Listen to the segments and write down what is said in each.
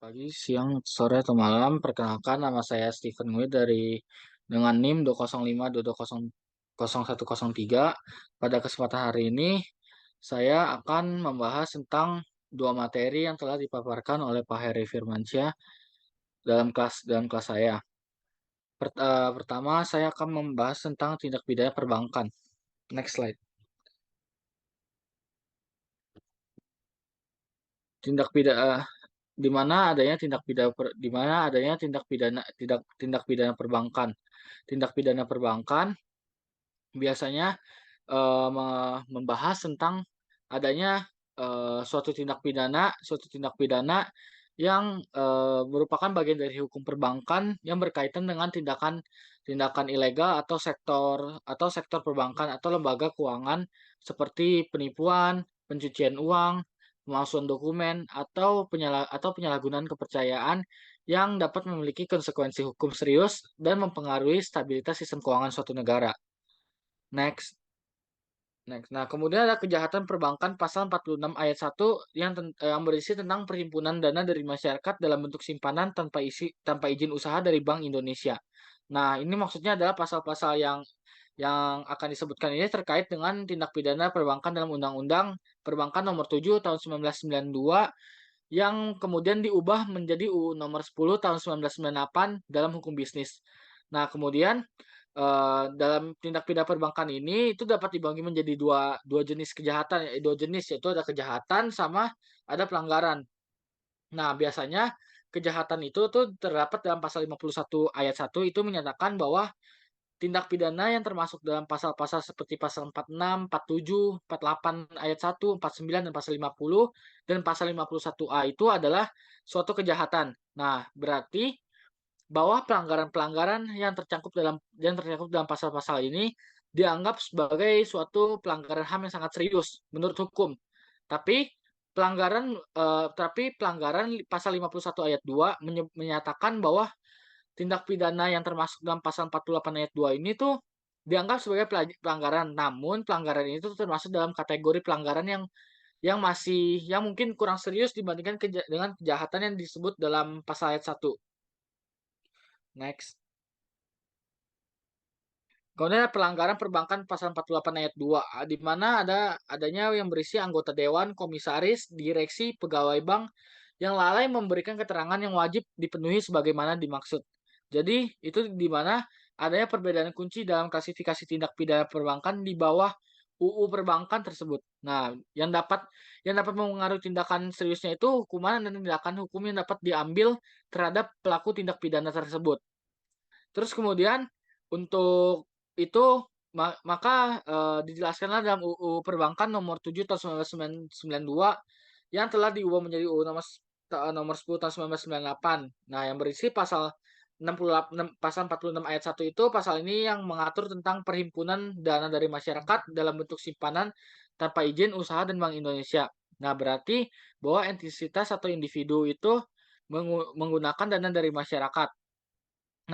Pagi, siang, sore, atau malam. Perkenalkan, nama saya Steven Ngui dengan NIM 205220103. Pada kesempatan hari ini, saya akan membahas tentang dua materi yang telah dipaparkan oleh Pak Heri Firmansyah dalam kelas saya. Pertama, saya akan membahas tentang tindak pidana perbankan. Next slide. Tindak pidana di mana adanya tindak pidana tindak pidana perbankan. Tindak pidana perbankan biasanya membahas tentang adanya suatu tindak pidana yang merupakan bagian dari hukum perbankan yang berkaitan dengan tindakan tindakan ilegal atau sektor perbankan atau lembaga keuangan seperti penipuan, pencucian uang, pemalsuan dokumen atau penyalahgunaan kepercayaan yang dapat memiliki konsekuensi hukum serius dan mempengaruhi stabilitas sistem keuangan suatu negara. Next. Next. Nah, kemudian ada kejahatan perbankan pasal 46 ayat 1 yang berisi tentang perhimpunan dana dari masyarakat dalam bentuk simpanan tanpa izin usaha dari Bank Indonesia. Nah, ini maksudnya adalah pasal-pasal yang akan disebutkan ini terkait dengan tindak pidana perbankan dalam Undang-Undang Perbankan Nomor 7 Tahun 1992 yang kemudian diubah menjadi UU Nomor 10 Tahun 1998 dalam hukum bisnis. Nah, kemudian dalam tindak pidana perbankan ini itu dapat dibagi menjadi dua dua jenis kejahatan, dua jenis yaitu ada kejahatan sama ada pelanggaran. Nah, biasanya kejahatan itu tuh terdapat dalam pasal 51 ayat 1 itu menyatakan bahwa tindak pidana yang termasuk dalam pasal-pasal seperti pasal 46, 47, 48 ayat 1, 49 dan pasal 50 dan pasal 51A itu adalah suatu kejahatan. Nah, berarti bahwa pelanggaran-pelanggaran yang tercakup dalam pasal-pasal ini dianggap sebagai suatu pelanggaran HAM yang sangat serius menurut hukum. Tapi pelanggaran pasal 51 ayat 2 menyatakan bahwa tindak pidana yang termasuk dalam pasal 48 ayat 2 ini tuh dianggap sebagai pelanggaran. Namun pelanggaran ini tuh termasuk dalam kategori pelanggaran yang mungkin kurang serius dibandingkan dengan kejahatan yang disebut dalam pasal ayat 1. Next. Kemudian ada pelanggaran perbankan pasal 48 ayat 2, di mana adanya yang berisi anggota dewan, komisaris, direksi, pegawai bank yang lalai memberikan keterangan yang wajib dipenuhi sebagaimana dimaksud. Jadi, itu di mana adanya perbedaan kunci dalam klasifikasi tindak pidana perbankan di bawah UU perbankan tersebut. Nah, yang dapat mempengaruhi tindakan seriusnya itu hukuman dan tindakan hukum yang dapat diambil terhadap pelaku tindak pidana tersebut. Terus kemudian untuk itu maka dijelaskanlah dalam UU Perbankan Nomor 7 Tahun 1992 yang telah diubah menjadi UU Nomor 10 Tahun 1998. Nah, yang berisi pasal 46 ayat 1 itu pasal ini yang mengatur tentang perhimpunan dana dari masyarakat dalam bentuk simpanan tanpa izin usaha dan Bank Indonesia. Nah, berarti bahwa entitas atau individu itu menggunakan dana dari masyarakat.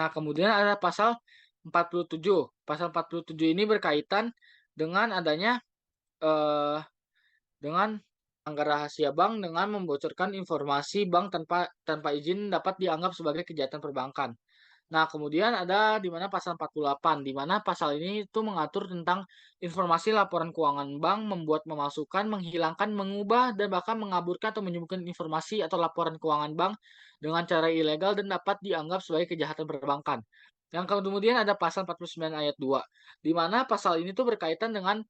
Nah, kemudian ada pasal 47. Pasal 47 ini berkaitan dengan adanya eh, dengan anggaran rahasia bank dengan membocorkan informasi bank tanpa tanpa izin dapat dianggap sebagai kejahatan perbankan. Nah, kemudian ada di mana pasal 48, di mana pasal ini itu mengatur tentang informasi laporan keuangan bank, membuat memalsukan, menghilangkan, mengubah, dan bahkan mengaburkan atau menyembunyikan informasi atau laporan keuangan bank dengan cara ilegal dan dapat dianggap sebagai kejahatan perbankan. Yang kemudian ada pasal 49 ayat 2, di mana pasal ini tuh berkaitan dengan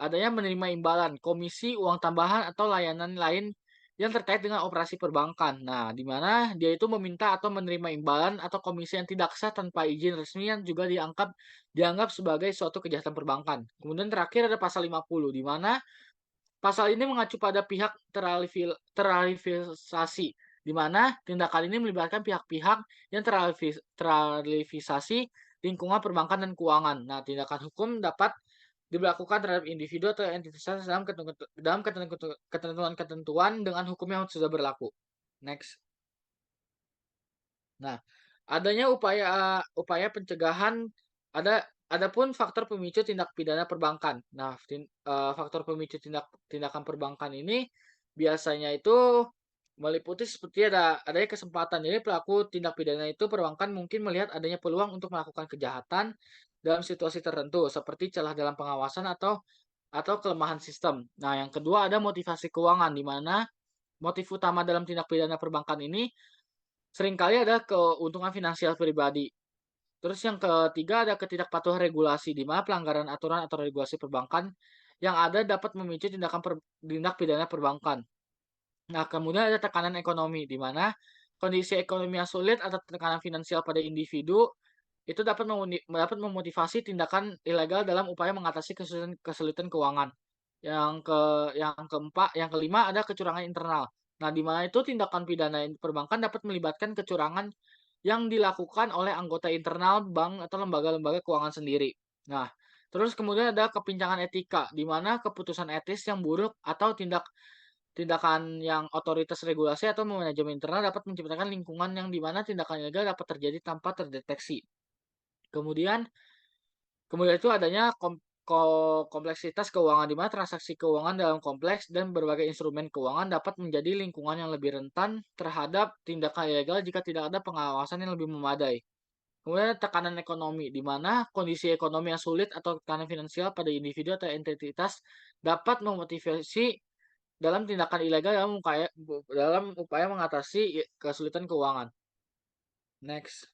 adanya menerima imbalan, komisi, uang tambahan, atau layanan lain yang terkait dengan operasi perbankan. Nah, di mana dia itu meminta atau menerima imbalan atau komisi yang tidak sah tanpa izin resmi yang juga dianggap sebagai suatu kejahatan perbankan. Kemudian terakhir ada pasal 50, di mana pasal ini mengacu pada pihak teralivisasi, di mana tindakan ini melibatkan pihak-pihak yang teralivisasi lingkungan perbankan dan keuangan. Nah, tindakan hukum dapat diberlakukan terhadap individu atau entitas dalam ketentuan-ketentuan dengan hukum yang sudah berlaku. Next. Nah, adanya upaya upaya pencegahan adapun faktor pemicu tindak pidana perbankan. Nah, faktor pemicu tindakan perbankan ini biasanya itu Meliputi seperti adanya kesempatan. Jadi pelaku tindak pidana itu perbankan mungkin melihat adanya peluang untuk melakukan kejahatan dalam situasi tertentu, seperti celah dalam pengawasan atau kelemahan sistem. Nah, yang kedua ada motivasi keuangan, di mana motif utama dalam tindak pidana perbankan ini seringkali ada keuntungan finansial pribadi. Terus yang ketiga ada ketidakpatuhan regulasi, di mana pelanggaran aturan atau regulasi perbankan yang ada dapat memicu tindak pidana perbankan. Nah, kemudian ada tekanan ekonomi, di mana kondisi ekonomi yang sulit atau tekanan finansial pada individu itu dapat memotivasi tindakan ilegal dalam upaya mengatasi kesulitan kesulitan keuangan. Yang kelima ada kecurangan internal. Nah, di mana itu tindakan pidana perbankan dapat melibatkan kecurangan yang dilakukan oleh anggota internal bank atau lembaga-lembaga keuangan sendiri. Nah, terus kemudian ada kepincangan etika, di mana keputusan etis yang buruk atau tindakan yang otoritas regulasi atau manajemen internal dapat menciptakan lingkungan yang di mana tindakan ilegal dapat terjadi tanpa terdeteksi. Kemudian kemudian itu adanya kompleksitas keuangan, di mana transaksi keuangan dalam kompleks dan berbagai instrumen keuangan dapat menjadi lingkungan yang lebih rentan terhadap tindakan ilegal jika tidak ada pengawasan yang lebih memadai. Kemudian tekanan ekonomi, di mana kondisi ekonomi yang sulit atau tekanan finansial pada individu atau entitas dapat memotivasi dalam tindakan ilegal dalam upaya mengatasi kesulitan keuangan. Next.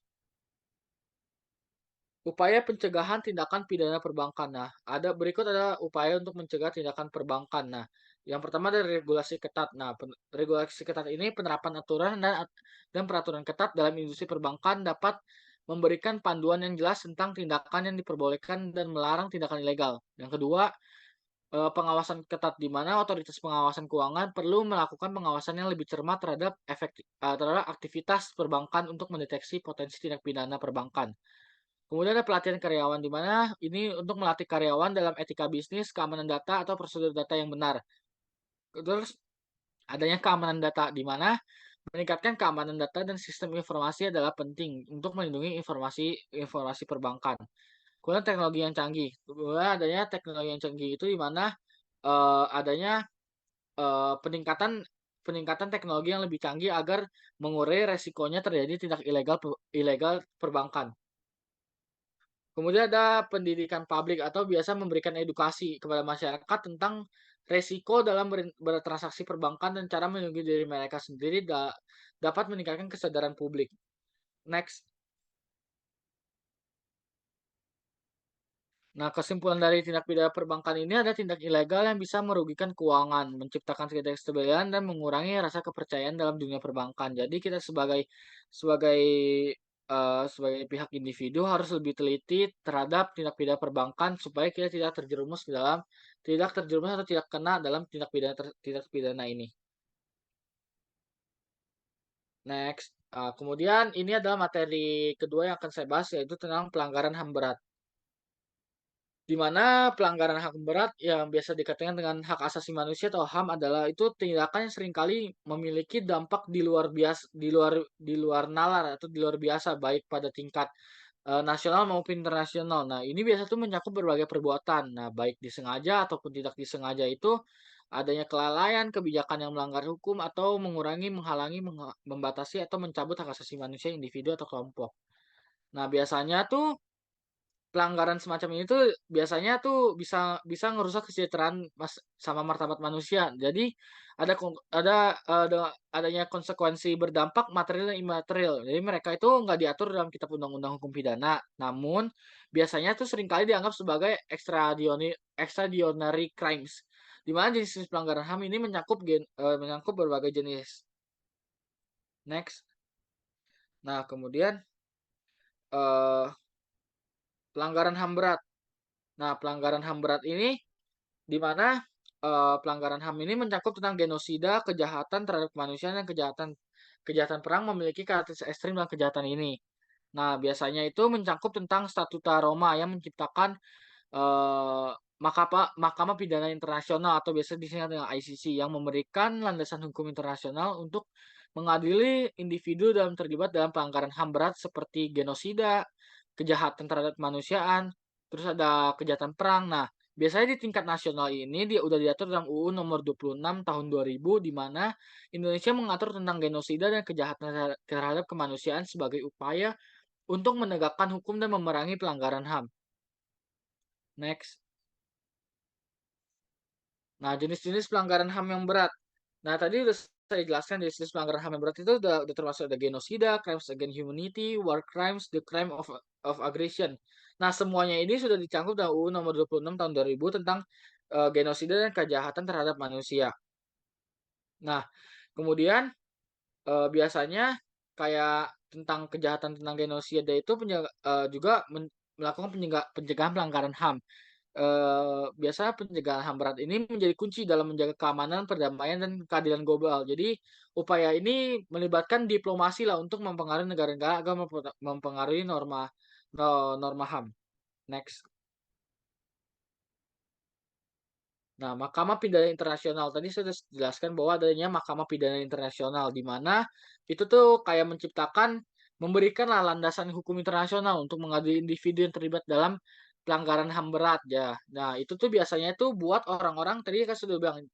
Upaya pencegahan tindakan pidana perbankan. Nah, berikut ada upaya untuk mencegah tindakan perbankan. Nah, yang pertama ada regulasi ketat. Nah, regulasi ketat ini penerapan aturan dan peraturan ketat dalam industri perbankan dapat memberikan panduan yang jelas tentang tindakan yang diperbolehkan dan melarang tindakan ilegal. Yang kedua, pengawasan ketat, di mana otoritas pengawasan keuangan perlu melakukan pengawasan yang lebih cermat terhadap aktivitas perbankan untuk mendeteksi potensi tindak pidana perbankan. Kemudian ada pelatihan karyawan, di mana ini untuk melatih karyawan dalam etika bisnis, keamanan data, atau prosedur data yang benar. Terus adanya keamanan data, di mana meningkatkan keamanan data dan sistem informasi adalah penting untuk melindungi informasi perbankan. Kemudian teknologi yang canggih. Kemudian adanya teknologi yang canggih itu di mana adanya peningkatan peningkatan teknologi yang lebih canggih agar mengurai resikonya terjadi tindak ilegal perbankan. Kemudian ada pendidikan publik atau biasa memberikan edukasi kepada masyarakat tentang resiko dalam bertransaksi perbankan dan cara melindungi diri mereka sendiri dapat meningkatkan kesadaran publik. Next. Nah, kesimpulan dari tindak pidana perbankan ini ada tindak ilegal yang bisa merugikan keuangan, menciptakan ketidakstabilan dan mengurangi rasa kepercayaan dalam dunia perbankan. Jadi kita sebagai sebagai pihak individu harus lebih teliti terhadap tindak pidana perbankan supaya kita tidak terjerumus atau tidak kena dalam tindak pidana ini. Next. Kemudian ini adalah materi kedua yang akan saya bahas, yaitu tentang pelanggaran HAM berat. Di mana pelanggaran HAM berat yang biasa dikatakan dengan hak asasi manusia atau HAM adalah itu tindakan yang seringkali memiliki dampak di luar nalar atau di luar biasa, baik pada tingkat nasional maupun internasional. Nah, ini biasa tuh mencakup berbagai perbuatan. Nah, baik disengaja ataupun tidak disengaja itu adanya kelalaian, kebijakan yang melanggar hukum atau mengurangi, menghalangi, membatasi atau mencabut hak asasi manusia individu atau kelompok. Nah, biasanya tuh pelanggaran semacam ini tuh biasanya tuh bisa bisa ngerusak kesejahteraan sama martabat manusia. Jadi adanya konsekuensi berdampak material dan imaterial. Jadi mereka itu nggak diatur dalam kitab undang-undang hukum pidana. Namun biasanya tuh seringkali dianggap sebagai extraordinary crimes. Di mana jenis pelanggaran HAM ini menyangkut berbagai jenis. Next. Nah, kemudian eh pelanggaran HAM berat. Nah, pelanggaran HAM berat ini di mana pelanggaran HAM ini mencakup tentang genosida, kejahatan terhadap kemanusiaan, dan kejahatan perang memiliki karakteristik ekstrim dalam kejahatan ini. Nah, biasanya itu mencakup tentang Statuta Roma yang menciptakan eh, Mahkamah Pidana Internasional atau biasa disingkat dengan ICC yang memberikan landasan hukum internasional untuk mengadili individu terlibat dalam pelanggaran HAM berat seperti genosida, kejahatan terhadap kemanusiaan, terus ada kejahatan perang. Nah, Biasanya di tingkat nasional ini dia udah diatur dalam UU Nomor 26 Tahun 2000 di mana Indonesia mengatur tentang genosida dan kejahatan terhadap kemanusiaan sebagai upaya untuk menegakkan hukum dan memerangi pelanggaran HAM. Next. Nah, jenis-jenis pelanggaran HAM yang berat. Nah, tadi udah saya jelaskan jenis-jenis pelanggaran HAM yang berat itu udah termasuk ada genosida, crimes against humanity, war crimes, the crime of aggression. Nah, semuanya ini sudah dicangkup dalam UU Nomor 26 Tahun 2000 tentang genosida dan kejahatan terhadap manusia. Nah, kemudian biasanya kayak tentang kejahatan tentang genosida itu juga melakukan pencegahan pelanggaran HAM. Biasanya pencegahan HAM berat ini menjadi kunci dalam menjaga keamanan, perdamaian, dan keadilan global. Jadi, upaya ini melibatkan diplomasi lah untuk mempengaruhi negara-negara agar mempengaruhi norma HAM. Next. Nah, Mahkamah Pidana Internasional tadi saya sudah jelaskan bahwa adanya Mahkamah Pidana Internasional di mana itu tuh kayak memberikanlah landasan hukum internasional untuk mengadili individu yang terlibat dalam pelanggaran HAM berat ya. Nah, itu tuh biasanya tuh buat orang-orang tadi kan sudah bilang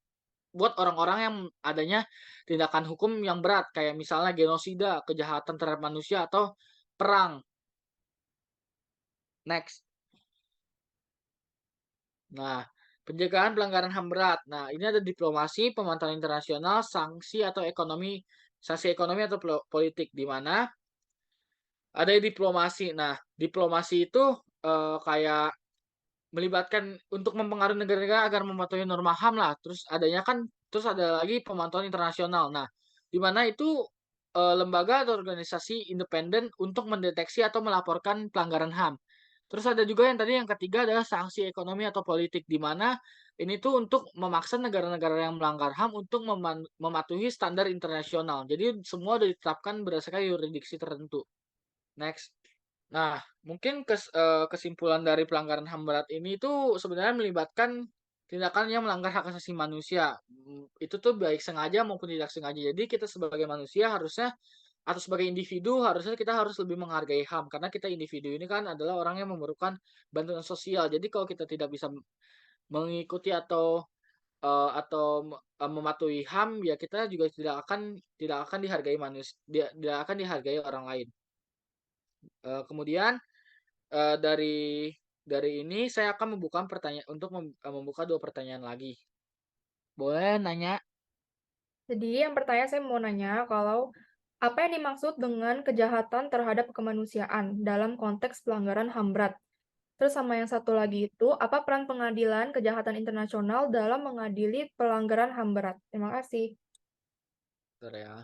buat orang-orang yang adanya tindakan hukum yang berat kayak misalnya genosida, kejahatan terhadap manusia atau perang. Next. Nah, pencegahan pelanggaran HAM berat. Nah, ini ada diplomasi, pemantauan internasional, sanksi ekonomi atau politik, di mana ada diplomasi. Nah, diplomasi itu kayak melibatkan untuk mempengaruhi negara-negara agar mematuhi norma HAM lah. Terus ada lagi pemantauan internasional. Nah, di mana itu lembaga atau organisasi independen untuk mendeteksi atau melaporkan pelanggaran HAM. Terus ada juga yang ketiga adalah sanksi ekonomi atau politik di mana ini tuh untuk memaksa negara-negara yang melanggar HAM untuk mematuhi standar internasional. Jadi semua sudah ditetapkan berdasarkan yurisdiksi tertentu. Next. Nah, mungkin kesimpulan dari pelanggaran HAM berat ini tuh sebenarnya melibatkan tindakan yang melanggar hak asasi manusia. Itu tuh baik sengaja maupun tidak sengaja. Jadi kita sebagai manusia harusnya atau sebagai individu harusnya kita harus lebih menghargai HAM karena kita individu ini kan adalah orang yang memerlukan bantuan sosial. Jadi kalau kita tidak bisa mengikuti atau mematuhi HAM ya kita juga tidak akan dihargai tidak akan dihargai orang lain. Kemudian Eee, dari ini saya akan membuka 2 pertanyaan lagi. Boleh nanya? Jadi yang pertama saya mau nanya kalau apa yang dimaksud dengan kejahatan terhadap kemanusiaan dalam konteks pelanggaran HAM berat? Terus sama yang satu lagi itu, apa peran pengadilan kejahatan internasional dalam mengadili pelanggaran HAM berat? Terima kasih. Bentar ya.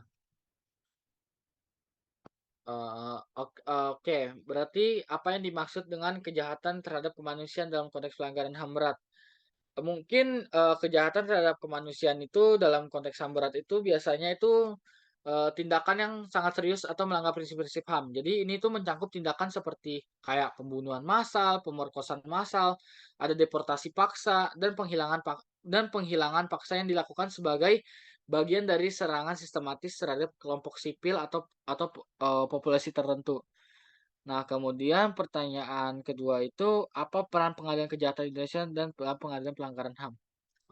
Oke, berarti apa yang dimaksud dengan kejahatan terhadap kemanusiaan dalam konteks pelanggaran HAM berat? Mungkin, kejahatan terhadap kemanusiaan itu dalam konteks HAM berat itu biasanya itu, tindakan yang sangat serius atau melanggar prinsip-prinsip HAM. Jadi ini tuh mencakup tindakan seperti kayak pembunuhan massal, pemerkosaan massal, ada deportasi paksa, dan penghilangan paksa yang dilakukan sebagai bagian dari serangan sistematis terhadap kelompok sipil atau populasi tertentu. Nah, kemudian pertanyaan kedua itu, apa peran Pengadilan Kejahatan Indonesia dan peran Pengadilan Pelanggaran HAM?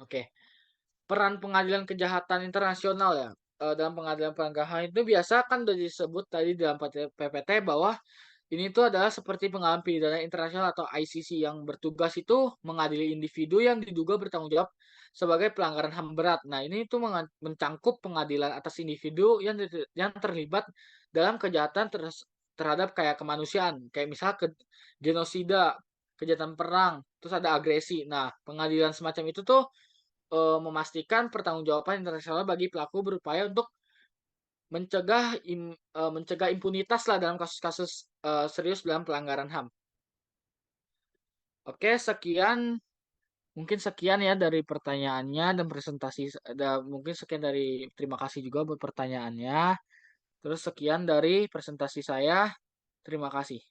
Oke, peran Pengadilan Kejahatan Internasional ya, dalam Pengadilan Pelanggaran HAM itu biasa kan udah disebut tadi dalam PPT bahwa ini tuh adalah seperti pengadilan pidana internasional atau ICC yang bertugas itu mengadili individu yang diduga bertanggung jawab sebagai pelanggaran HAM berat. Nah, ini tuh mencangkup pengadilan atas individu yang terlibat dalam kejahatan terhadap kayak kemanusiaan, kayak misal genosida, kejahatan perang, terus ada agresi. Nah, pengadilan semacam itu tuh memastikan pertanggungjawaban internasional bagi pelaku berupaya untuk mencegah impunitas lah dalam kasus-kasus serius dalam pelanggaran HAM. Oke, mungkin sekian ya dari pertanyaannya dan presentasi. Mungkin sekian dari terima kasih juga buat pertanyaannya. Terus sekian dari presentasi saya. Terima kasih.